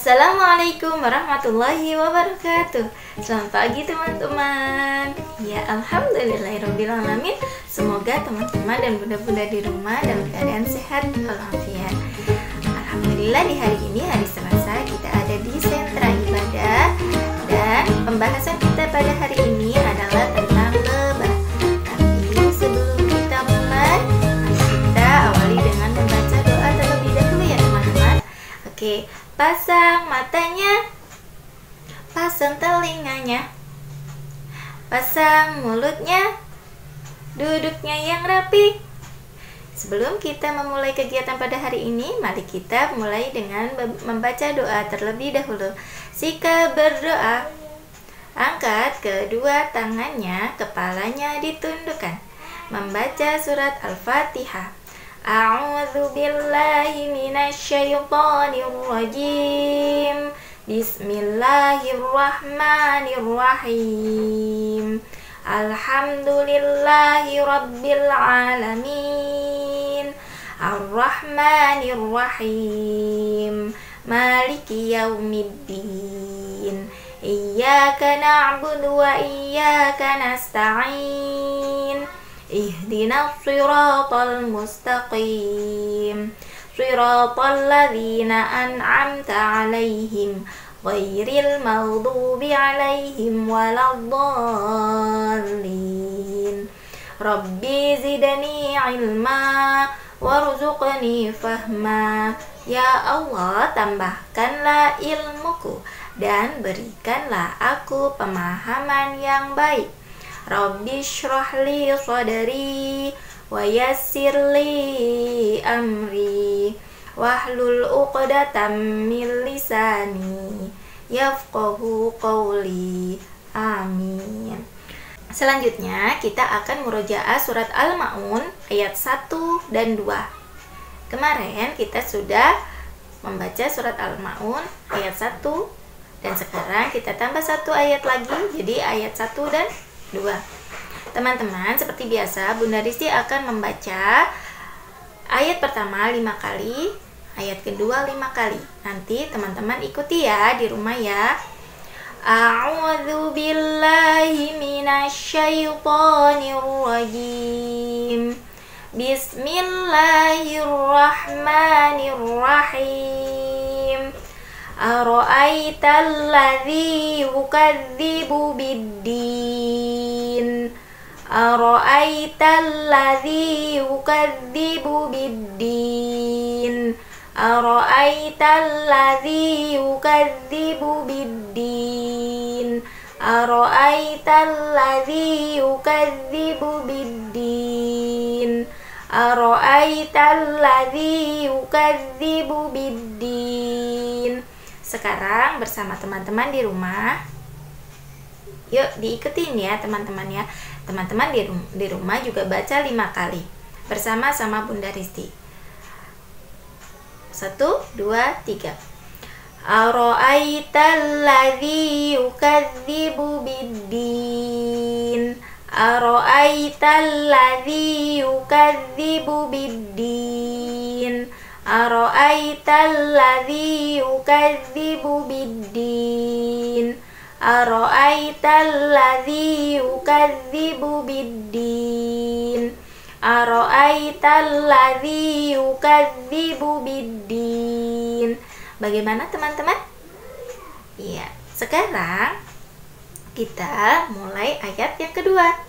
Assalamualaikum warahmatullahi wabarakatuh. Selamat pagi teman-teman. Ya, alhamdulillahirobbilalamin. Semoga teman-teman dan bunda-bunda di rumah dalam keadaan sehat walafiat. Alhamdulillah, di hari ini, hari Selasa, kita ada di sentra ibadah. Dan pembahasan kita pada hari ini adalah tentang lebah. Tapi sebelum kita mulai, kita awali dengan membaca doa terlebih dahulu ya teman-teman. Oke, pasang matanya, pasang telinganya, pasang mulutnya, duduknya yang rapi. Sebelum kita memulai kegiatan pada hari ini, mari kita mulai dengan membaca doa terlebih dahulu. Sikap berdoa. Angkat kedua tangannya, kepalanya ditundukkan. Membaca surat Al-Fatihah. A'udzu billahi minasyaitonir rajim. Bismillahirrahmanirrahim. Alhamdulillahi rabbil alamin. Ar-Rahmanir-Rahim. Maliki yaumiddin. Iyyaka na'budu wa iyyaka nasta'in. Ihdinas siratal mustaqim. Siratal ladzina an'amta 'alaihim ghairil maghdubi 'alaihim waladdallin. Rabbi zidni 'ilma warzuqni fahma. Ya Allah, tambahkanlah ilmuku dan berikanlah aku pemahaman yang baik. Rabbi shrahli sadri wa yassirli amri wahlul 'uqdatam min lisani yafqahu qawli. Amin. Selanjutnya kita akan murojaah surat Al-Ma'un ayat 1 dan 2. Kemarin kita sudah membaca surat Al-Ma'un ayat 1 dan sekarang kita tambah 1 ayat lagi, jadi ayat 1 dan 2. Teman-teman, seperti biasa Bunda Risti akan membaca ayat pertama 5 kali, ayat kedua 5 kali. Nanti teman-teman ikuti ya di rumah ya. A'udzu billahi minasyaitonir rajim. Bismillahirrahmanirrahim. Ara'aital ladzi yukadzibu biddin. Ara'aital ladzi yukadzibu biddin. Ara'aital ladzi yukadzibu biddin. Ara'aital ladzi yukadzibu biddin. Ara'aital ladzi yukadzibu biddin. Sekarang bersama teman-teman di rumah, yuk diikutin ya teman-teman ya. Teman-teman di rumah juga baca 5 kali bersama sama Bunda Risti. 1, 2, 3. Ara'aital ladzi yukadzibu biddin. Ara'aital ladzi yukadzibu biddin. Ara'aital ladzi yukadzibu biddin. Ara'aital ladzi yukadzibu biddin. Ara'aital ladzi yukadzibu biddin. Bagaimana teman-teman? Iya, sekarang kita mulai ayat yang kedua.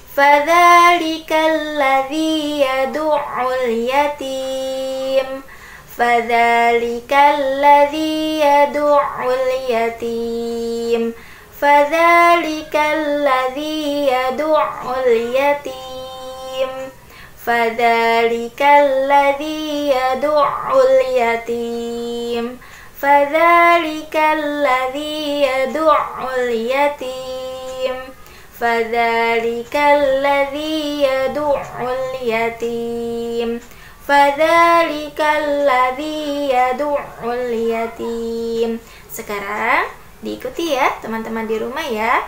Fadzalikal ladzi yad'ul yatim. Fadzalikal ladzi yad'ul yatim. Fadzalikal ladzi yad'ul yatim. Fadzalikal ladzi yad'ul yatim. Fadzalikal ladzi yad'ul yatim. Fadzalikal ladzi yad'ul yatim. Fadzalikal ladzi yad'ul yatim. Sekarang diikuti ya teman-teman di rumah ya.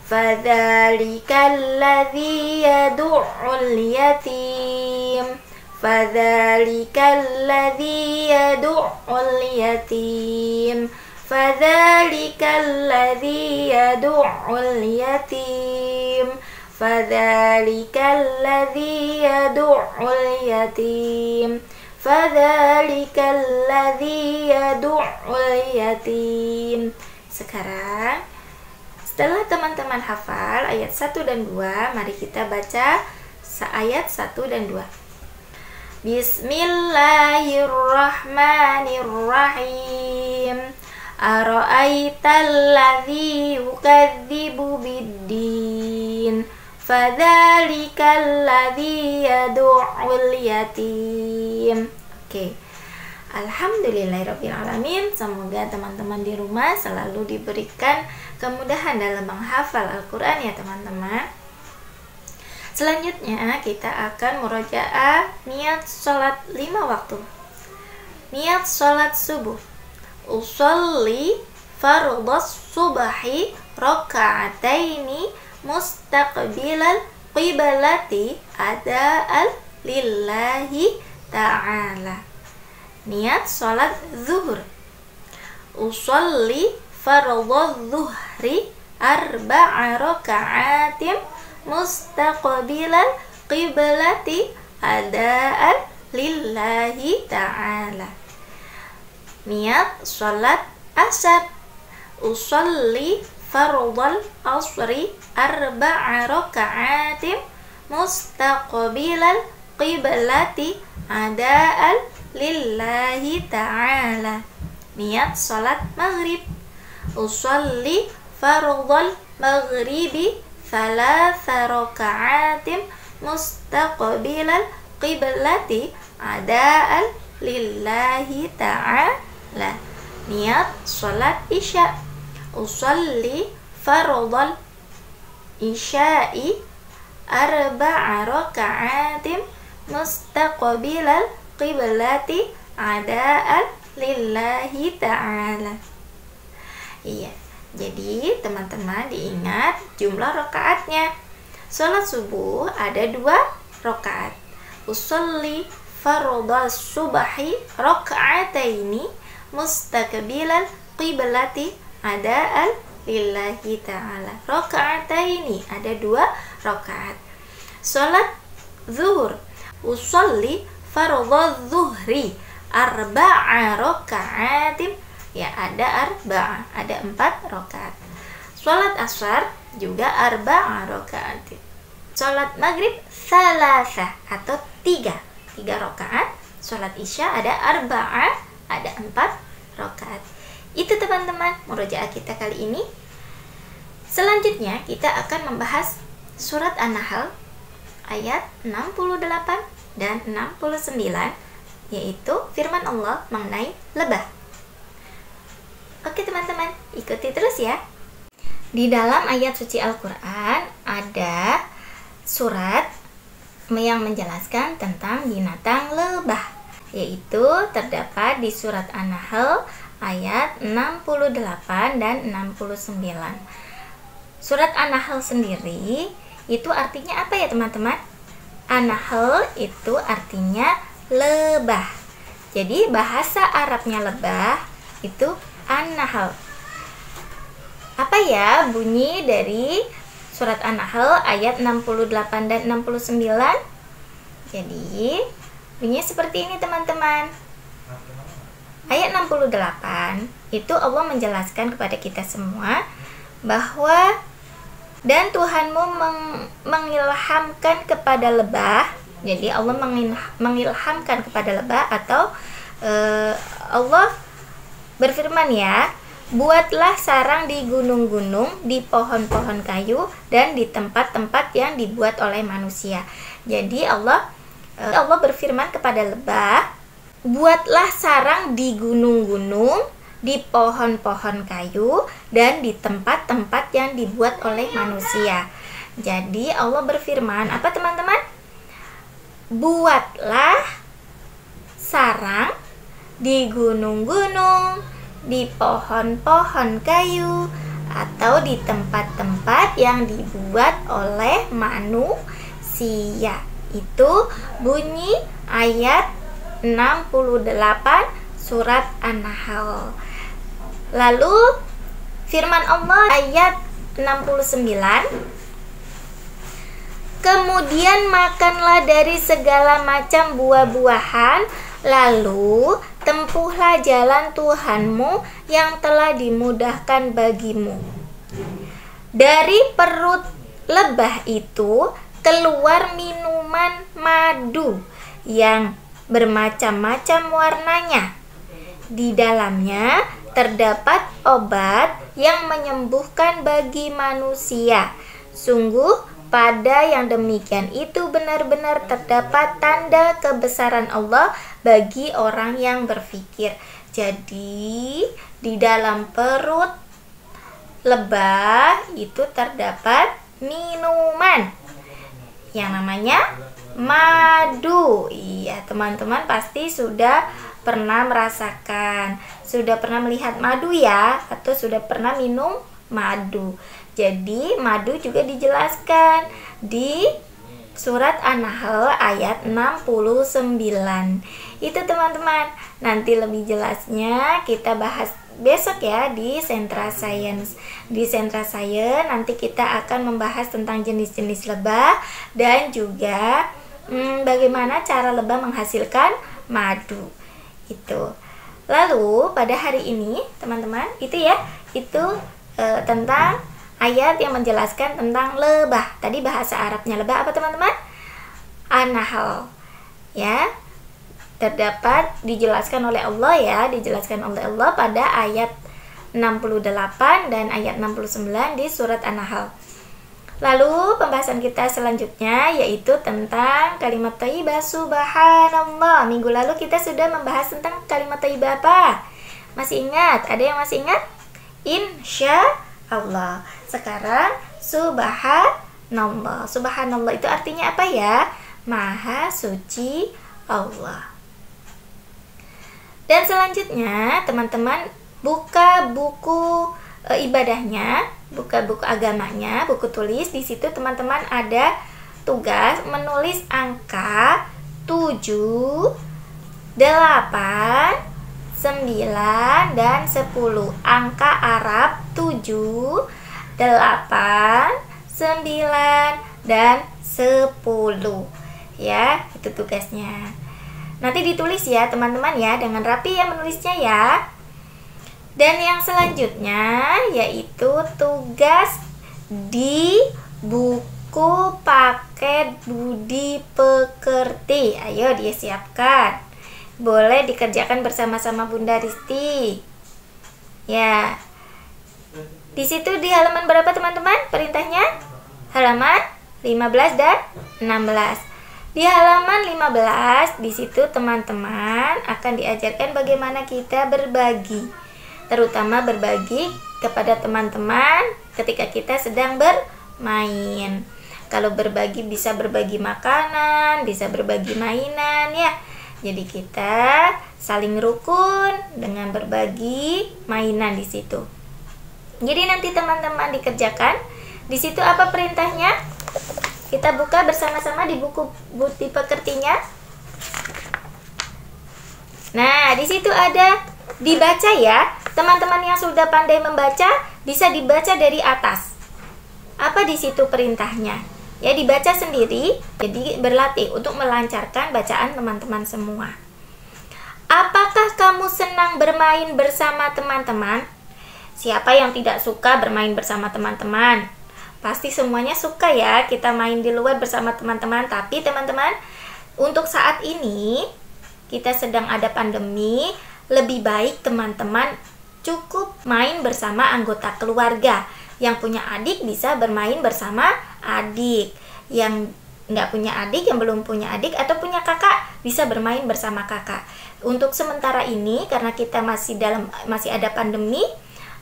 Fadzalikal ladzi yad'ul yatim. Fadzalikal ladzi yad'ul yatim. Fadzalikal ladzi yad'ul yatim. Fadzalikal ladzi yad'ul yatim. Fadzalikal ladzi yad'ul yatim. Sekarang setelah teman-teman hafal ayat 1 dan 2, mari kita baca ayat 1 dan 2. Bismillahirrahmanirrahim. Ara'aital ladzi yukadzibu biddin. Fadzalikal ladzi yad'ul yatim. Oke. Alhamdulillahirrabbilalamin. Semoga teman-teman di rumah selalu diberikan kemudahan dalam menghafal Al-Quran ya teman-teman. Selanjutnya kita akan murojaah niat sholat 5 waktu. Niat sholat subuh. Usolli fardhas subahi raka'ataini mustaqbilal qiblati ada'al lillahi ta'ala. Niat sholat zuhur. Usolli fardhaz zuhri arba'a raka'atin mustaqbilal qiblati ada'an lillahi ta'ala. Niat sholat asar. Usolli fardhal asri arba'a raka'atin mustaqbilal qiblati ada'an lillahi ta'ala. Niat sholat maghrib. Usolli fardhal maghribi thalatha raka'atin mustaqbilal qiblati ada'an lillahi ta'ala. Niat sholat isya. Usolli fardhal isya'i arba'a raka'atin mustaqbilal qiblati ada'an lillahi ta'ala. Iya, jadi teman-teman diingat jumlah rakaatnya. Sholat subuh ada 2 rakaat. Usolli fardhas subahi raka'ataini mustaqbilal qiblati ada'an lillahi ta'ala. Raka'ataini ada 2 rakaat. Sholat zuhur. Usolli fardhaz zuhri arba'a raka'atin. Ya, ada arba'ah, ada 4 rakaat. Sholat asar juga arba'a raka'atin. Sholat maghrib salasah atau 3 rakaat. Sholat isya ada arba'ah, ada 4 rakaat. Itu teman-teman murojaah kita kali ini. Selanjutnya kita akan membahas surat An-Nahl ayat 68 dan 69, yaitu firman Allah mengenai lebah. Oke teman-teman, ikuti terus ya. Di dalam ayat suci Al-Quran ada surat yang menjelaskan tentang binatang lebah, yaitu terdapat di surat An-Nahl ayat 68 dan 69. Surat An-Nahl sendiri itu artinya apa ya teman-teman? An-Nahl itu artinya lebah. Jadi bahasa Arabnya lebah itu An-Nahl. Apa ya bunyi dari surat An-Nahl ayat 68 dan 69? Jadi bunyinya seperti ini teman-teman. Ayat 68 itu Allah menjelaskan kepada kita semua bahwa dan Tuhanmu mengilhamkan kepada lebah. Jadi Allah mengilhamkan kepada lebah, atau Allah berfirman ya, buatlah sarang di gunung-gunung, di pohon-pohon kayu, dan di tempat-tempat yang dibuat oleh manusia. Jadi Allah berfirman kepada lebah, buatlah sarang di gunung-gunung, di pohon-pohon kayu, dan di tempat-tempat yang dibuat oleh manusia. Jadi Allah berfirman, apa teman-teman? Buatlah sarang di gunung-gunung, di pohon-pohon kayu, atau di tempat-tempat yang dibuat oleh manusia. Itu bunyi ayat 68 surat An-Nahl. Lalu firman Allah ayat 69, kemudian makanlah dari segala macam buah-buahan, lalu tempuhlah jalan Tuhanmu yang telah dimudahkan bagimu. Dari perut lebah itu keluar minuman madu yang bermacam-macam warnanya. Di dalamnya terdapat obat yang menyembuhkan bagi manusia. Sungguh pada yang demikian itu benar-benar terdapat tanda kebesaran Allah bagi orang yang berfikir. Jadi di dalam perut lebah itu terdapat minuman yang namanya madu. Iya, teman-teman pasti sudah pernah merasakan, sudah pernah melihat madu ya, atau sudah pernah minum madu. Jadi madu juga dijelaskan di surat An-Nahl ayat 69. Itu teman-teman. Nanti lebih jelasnya kita bahas besok ya di Sentra Science. Di Sentra Science nanti kita akan membahas tentang jenis-jenis lebah dan juga bagaimana cara lebah menghasilkan madu. Itu. Lalu pada hari ini teman-teman itu tentang ayat yang menjelaskan tentang lebah. Tadi bahasa Arabnya lebah apa teman-teman? An-Nahl. Ya. Terdapat dijelaskan oleh Allah ya, dijelaskan oleh Allah pada ayat 68 dan ayat 69 di surat An-Nahl. Lalu pembahasan kita selanjutnya yaitu tentang kalimat thayyibah subhanallah. Minggu lalu kita sudah membahas tentang kalimat thayyibah apa? Masih ingat? Ada yang masih ingat? Insya Allah. Sekarang subhanallah. Subhanallah itu artinya apa ya? Maha suci Allah. Dan selanjutnya teman-teman buka buku ibadahnya, buka buku agamanya, buku tulis. Di situ teman-teman ada tugas menulis angka 7, 8, 9, dan 10. Angka Arab 7, 8, 9, dan 10. Ya, itu tugasnya. Nanti ditulis ya teman-teman ya, dengan rapi ya menulisnya ya. Dan yang selanjutnya yaitu tugas di buku paket budi pekerti. Ayo dia siapkan. Boleh dikerjakan bersama-sama Bunda Risti. Ya. Di situ di halaman berapa teman-teman? Perintahnya halaman 15 dan 16. Di halaman 15 di situ teman-teman akan diajarkan bagaimana kita berbagi, terutama berbagi kepada teman-teman ketika kita sedang bermain. Kalau berbagi bisa berbagi makanan, bisa berbagi mainan ya. Jadi kita saling rukun dengan berbagi mainan di situ. Jadi nanti teman-teman dikerjakan. Di situ apa perintahnya? Kita buka bersama-sama di buku budi pekertinya. Nah, di situ ada dibaca ya. Teman-teman yang sudah pandai membaca bisa dibaca dari atas. Apa di situ perintahnya? Ya, dibaca sendiri. Jadi berlatih untuk melancarkan bacaan teman-teman semua. Apakah kamu senang bermain bersama teman-teman? Siapa yang tidak suka bermain bersama teman-teman? Pasti semuanya suka ya kita main di luar bersama teman-teman. Tapi teman-teman, untuk saat ini kita sedang ada pandemi, lebih baik teman-teman cukup main bersama anggota keluarga. Yang punya adik bisa bermain bersama adik. Yang nggak punya adik, yang belum punya adik atau punya kakak bisa bermain bersama kakak. Untuk sementara ini karena kita masih ada pandemi,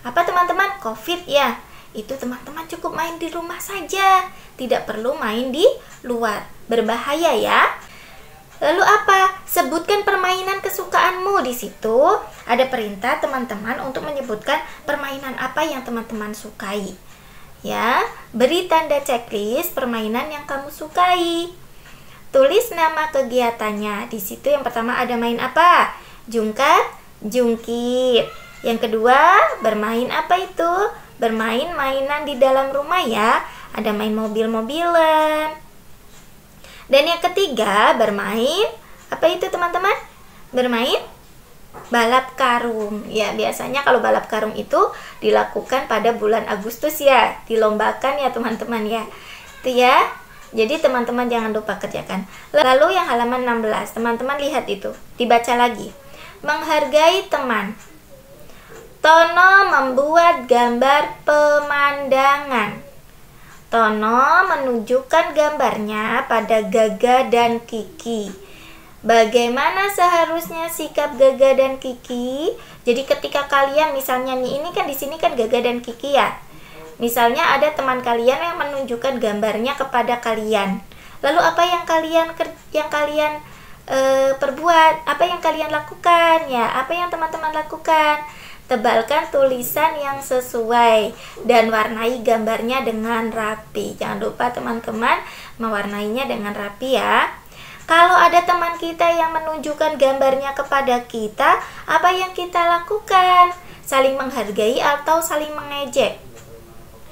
apa teman-teman? Covid ya. Itu teman-teman cukup main di rumah saja, tidak perlu main di luar, berbahaya ya. Lalu apa? Sebutkan permainan kesukaanmu. Di situ ada perintah teman-teman untuk menyebutkan permainan apa yang teman-teman sukai. Ya, beri tanda checklist permainan yang kamu sukai. tulis nama kegiatannya. Di situ yang pertama ada main apa? Jungkat, jungkit. Yang kedua, bermain apa itu? Bermain mainan di dalam rumah ya. Ada main mobil-mobilan. Dan yang ketiga, bermain apa itu teman-teman? Bermain balap karung. Ya, biasanya kalau balap karung itu dilakukan pada bulan Agustus ya. Dilombakan ya teman-teman ya. Itu ya. Jadi teman-teman jangan lupa kerjakan. Lalu yang halaman 16, teman-teman lihat itu. Dibaca lagi. Menghargai teman. Tono membuat gambar pemandangan. Tono menunjukkan gambarnya pada Gaga dan Kiki. Bagaimana seharusnya sikap Gaga dan Kiki? Jadi ketika kalian misalnya nih, ini kan di sini kan Gaga dan Kiki ya. Misalnya ada teman kalian yang menunjukkan gambarnya kepada kalian. Lalu apa yang kalian perbuat? Apa yang kalian lakukan ya? Apa yang teman-teman lakukan? Tebalkan tulisan yang sesuai dan warnai gambarnya dengan rapi. Jangan lupa teman-teman mewarnainya dengan rapi ya. Kalau ada teman kita yang menunjukkan gambarnya kepada kita, apa yang kita lakukan? Saling menghargai atau saling mengejek?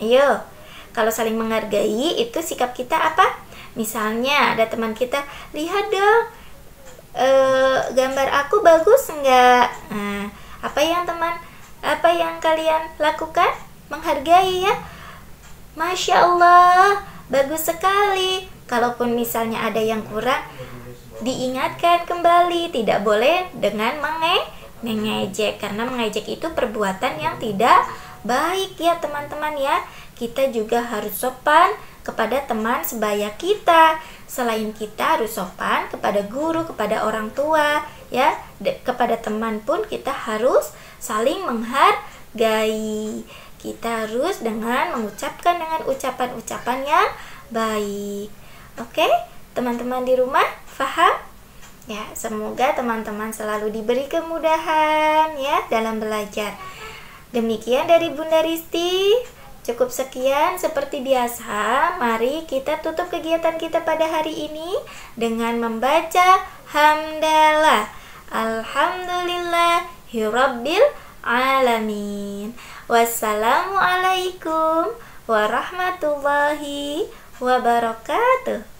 Ayo, kalau saling menghargai itu sikap kita apa? Misalnya ada teman kita, lihat dong, gambar aku bagus enggak? Nah, apa yang kalian lakukan? Menghargai ya. Masya Allah, bagus sekali. Kalaupun misalnya ada yang kurang, diingatkan kembali. Tidak boleh dengan mengejek, karena mengejek itu perbuatan yang tidak baik ya teman-teman ya. Kita juga harus sopan kepada teman sebaya kita. Selain kita harus sopan kepada guru, kepada orang tua ya. Kepada teman pun kita harus saling menghargai. Kita harus mengucapkan dengan ucapan-ucapan yang baik. Oke, teman-teman di rumah paham? Ya, semoga teman-teman selalu diberi kemudahan ya dalam belajar. Demikian dari Bunda Risti. Cukup sekian seperti biasa. Mari kita tutup kegiatan kita pada hari ini dengan membaca hamdalah. Alhamdulillahirabbil alamin. Wassalamualaikum warahmatullahi wabarakatuh.